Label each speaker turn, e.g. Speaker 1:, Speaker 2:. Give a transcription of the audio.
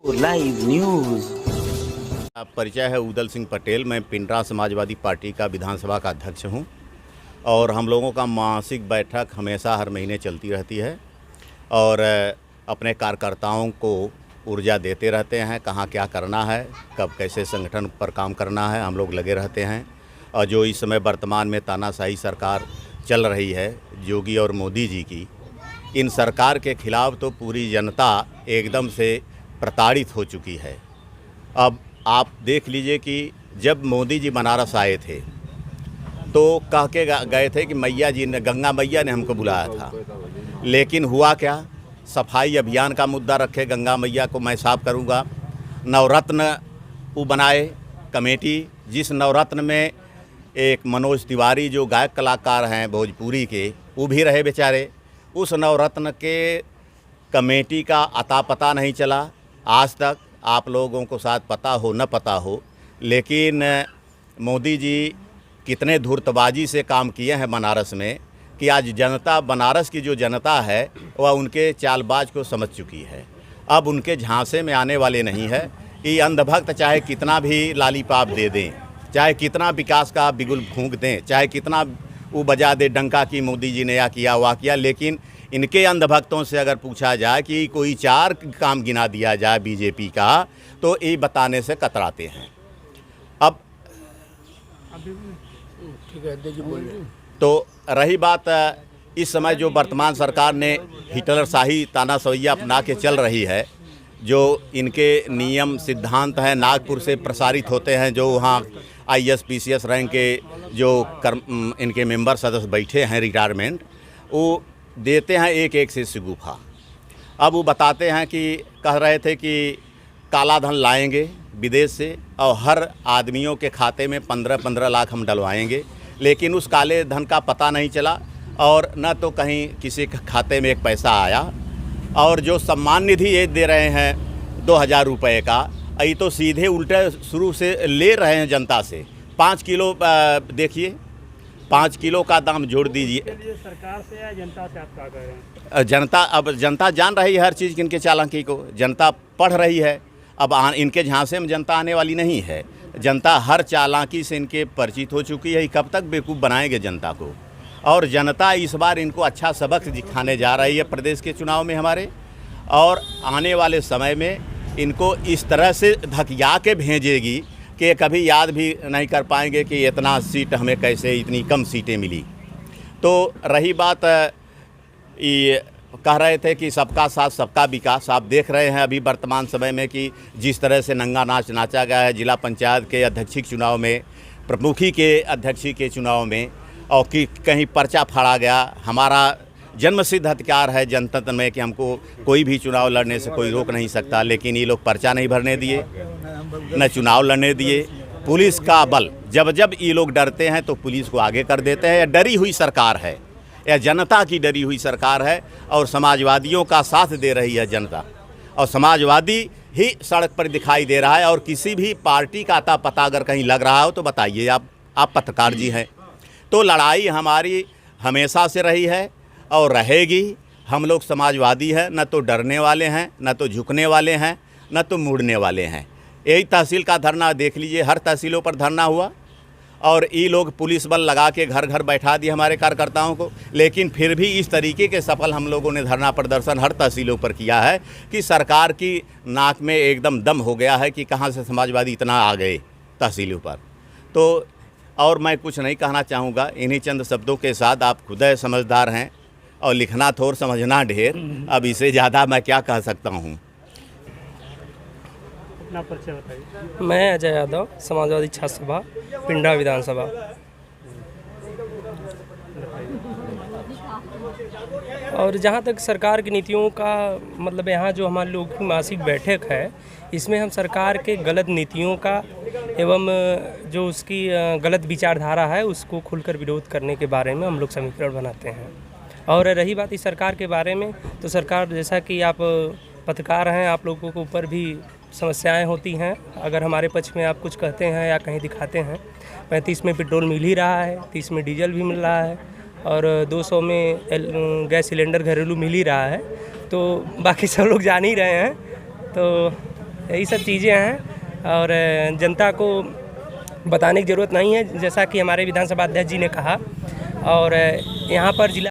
Speaker 1: Live news.
Speaker 2: परिचय है उदल सिंह पटेल। मैं पिंडरा समाजवादी पार्टी का विधानसभा का अध्यक्ष हूं और हम लोगों का मासिक बैठक हमेशा हर महीने चलती रहती है और अपने कार्यकर्ताओं को ऊर्जा देते रहते हैं, कहाँ क्या करना है, कब कैसे संगठन पर काम करना है, हम लोग लगे रहते हैं। और जो इस समय वर्तमान में तानाशाही सरकार चल रही है योगी और मोदी जी की, इन सरकार के खिलाफ तो पूरी जनता एकदम से प्रताड़ित हो चुकी है। अब आप देख लीजिए कि जब मोदी जी बनारस आए थे तो कह के गए थे कि मैया जी ने, गंगा मैया ने हमको बुलाया था, लेकिन हुआ क्या? सफाई अभियान का मुद्दा रखे, गंगा मैया को मैं साफ करूंगा। नवरत्न वो बनाए कमेटी, जिस नवरत्न में एक मनोज तिवारी जो गायक कलाकार हैं भोजपुरी के, वो भी रहे बेचारे। उस नवरत्न के कमेटी का अता पता नहीं चला आज तक। आप लोगों को शायद पता हो न पता हो, लेकिन मोदी जी कितने धूर्तबाजी से काम किए हैं बनारस में कि आज जनता, बनारस की जो जनता है वह उनके चालबाज को समझ चुकी है। अब उनके झांसे में आने वाले नहीं है कि अंधभक्त चाहे कितना भी लालीपाप दे दें, चाहे कितना विकास का बिगुल फूंक दें, चाहे कितना वो बजा दे डंका की मोदी जी ने या किया वाह किया, लेकिन इनके अंधभक्तों से अगर पूछा जाए कि कोई 4 काम गिना दिया जाए बीजेपी का, तो ये बताने से कतराते हैं। अब तो रही बात इस समय जो वर्तमान सरकार ने हिटलरशाही तानाशाही अपना के चल रही है, जो इनके नियम सिद्धांत हैं नागपुर से प्रसारित होते हैं, जो वहाँ IAS PCS रैंक के जो इनके मेंबर सदस्य बैठे हैं रिटायरमेंट, वो देते हैं एक एक से शगुफा। अब वो बताते हैं कि कह रहे थे कि काला धन लाएंगे विदेश से और हर आदमियों के खाते में 15-15 लाख हम डलवाएंगे, लेकिन उस काले धन का पता नहीं चला और न तो कहीं किसी के खाते में एक पैसा आया। और जो सम्मान निधि ये दे रहे हैं 2000 रुपये का, ये तो सीधे उल्टे शुरू से ले रहे हैं जनता से। 5 किलो देखिए, 5 किलो का दाम जोड़ दीजिए।
Speaker 3: सरकार से या जनता से आप क्या कह रहे हैं?
Speaker 2: जनता, अब जनता जान रही है हर चीज़ की, इनके चालाकी को जनता पढ़ रही है। अब इनके झांसे में जनता आने वाली नहीं है। जनता हर चालाकी से इनके परिचित हो चुकी है। कब तक बेवकूफ़ बनाएंगे जनता को? और जनता इस बार इनको अच्छा सबक दिखाने जा रही है प्रदेश के चुनाव में हमारे, और आने वाले समय में इनको इस तरह से धकिया के भेजेगी कि कभी याद भी नहीं कर पाएंगे कि इतना सीट हमें कैसे, इतनी कम सीटें मिली। तो रही बात, ये कह रहे थे कि सबका साथ सबका विकास। आप देख रहे हैं अभी वर्तमान समय में कि जिस तरह से नंगा नाच नाचा गया है जिला पंचायत के अध्यक्षी के चुनाव में, प्रमुखी के अध्यक्षी के चुनाव में, और कि कहीं पर्चा फाड़ा गया। हमारा जन्मसिद्ध अधिकार है जनतंत्र में कि हमको कोई भी चुनाव लड़ने से कोई रोक नहीं सकता, लेकिन ये लोग पर्चा नहीं भरने दिए, न चुनाव लड़ने दिए। पुलिस का बल, जब जब ये लोग डरते हैं तो पुलिस को आगे कर देते हैं। डरी हुई सरकार है, यह जनता की डरी हुई सरकार है और समाजवादियों का साथ दे रही है जनता, और समाजवादी ही सड़क पर दिखाई दे रहा है। और किसी भी पार्टी का अता पता अगर कहीं लग रहा हो तो बताइए, आप पत्रकार जी हैं। तो लड़ाई हमारी हमेशा से रही है और रहेगी। हम लोग समाजवादी हैं, न तो डरने वाले हैं, न तो झुकने वाले हैं, न तो मुड़ने वाले हैं। यही तहसील का धरना देख लीजिए, हर तहसीलों पर धरना हुआ और ये लोग पुलिस बल लगा के घर घर बैठा दिए हमारे कार्यकर्ताओं को। लेकिन फिर भी इस तरीके के सफल हम लोगों ने धरना प्रदर्शन हर तहसीलों पर किया है कि सरकार की नाक में एकदम दम हो गया है कि कहाँ से समाजवादी इतना आ गए तहसीलों पर। तो और मैं कुछ नहीं कहना चाहूँगा, इन्हीं चंद शब्दों के साथ। आप खुद समझदार हैं और लिखना थोड़ समझना ढेर, अब इसे ज़्यादा मैं क्या कह सकता हूँ।
Speaker 3: अपना परिचय बताइए।
Speaker 4: मैं अजय यादव, समाजवादी छात्र सभा, पिंडरा विधानसभा। और जहाँ तक सरकार की नीतियों का मतलब, यहाँ जो हमारे लोगों की मासिक बैठक है, इसमें हम सरकार के गलत नीतियों का एवं जो उसकी गलत विचारधारा है उसको खुलकर विरोध करने के बारे में हम लोग समीकरण बनाते हैं। और रही बात इस सरकार के बारे में, तो सरकार, जैसा कि आप पत्रकार हैं, आप लोगों के ऊपर भी समस्याएं होती हैं। अगर हमारे पक्ष में आप कुछ कहते हैं या कहीं दिखाते हैं, 35 में पेट्रोल मिल ही रहा है, 30 में डीजल भी मिल रहा है और 200 में गैस सिलेंडर घरेलू मिल ही रहा है, तो बाकी सब लोग जान ही रहे हैं। तो यही सब चीज़ें हैं और जनता को बताने की ज़रूरत नहीं है, जैसा कि हमारे विधानसभा अध्यक्ष जी ने कहा। और यहाँ पर जिला